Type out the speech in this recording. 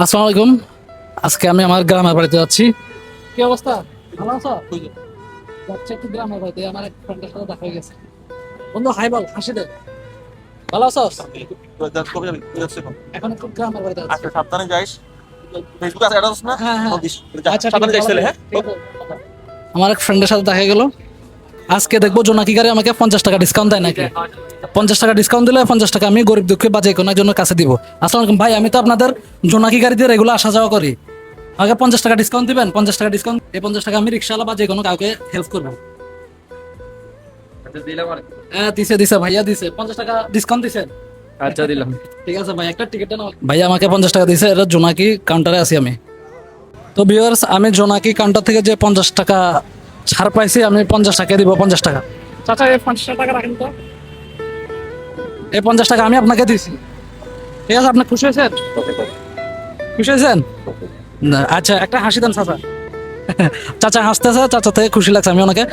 আসসালামু আলাইকুম। আজকে আমি আমার গ্রামের বাড়িতে যাচ্ছি। কি অবস্থা? ভালো আছো? যাচ্ছে একটু গ্রামের বাড়িতে, আমার এক ফ্রেন্ডের সাথে দেখা হয়ে গেছে। বন্ধু হাই বল, হাসি দে। ভালো আছো? এখন একটু গ্রামের বাড়িতে যাচ্ছি। আচ্ছা, সাবধানে যাইস। ফেসবুকে আছে অ্যাড আছে না? হ্যাঁ হ্যাঁ, দিস। যা, আচ্ছা ঠিক সাবধানে আছে, যাইস তাহলে, হ্যাঁ? ঠিক আছে। আমার এক ফ্রেন্ডের সাথে দেখা গেল। আজকে দেখবো জোনাকি গাড়ি আমাকে 50 টাকা ডিসকাউন্ট দেয় নাকি। 50 টাকা ডিসকাউন্ট দিলে 50 টাকা আমি গরিব দুঃখী বাজে কোনো একজনের কাছে দিব। আসসালামু আলাইকুম ভাই, আমি তো আপনাদের জোনাকি গাড়িতে রেগুলার আসা যাওয়া করি। আমাকে 50 টাকা ডিসকাউন্ট দিবেন? 50 টাকা ডিসকাউন্ট, এই 50 টাকা আমি রিক্সাওয়ালা বা যে কোনো কাউকে হেল্প করবো। আচ্ছা দিলাম আর কি। হ্যাঁ দিছে দিছে ভাইয়া দিছে, 50 টাকা ডিসকাউন্ট দিছে। আচ্ছা দিলাম। ঠিক আছে ভাই, একটা টিকিটটা নাও। ভাইয়া আমাকে 50 টাকা দিছে, এটা জোনাকি কাউন্টারে আছি আমি। তো ভিউয়ার্স, আমি জোনাকি কাউন্টার থেকে যে 50 টাকা ছাড় পাইছি, আমি 50 টাকা দিব। 50 টাকা চাচা, এই 50 টাকা রাখেন তো। এই 50 টাকা আমি আপনাকে দিছি, ঠিক আছে? আপনি খুশি হয়েছেন? খুশি হয়েছেন না? আচ্ছা একটা হাসি দেন চাচা। চাচা হাসতেছে, চাচা থেকে খুশি লাগছে। আমি ওনাকে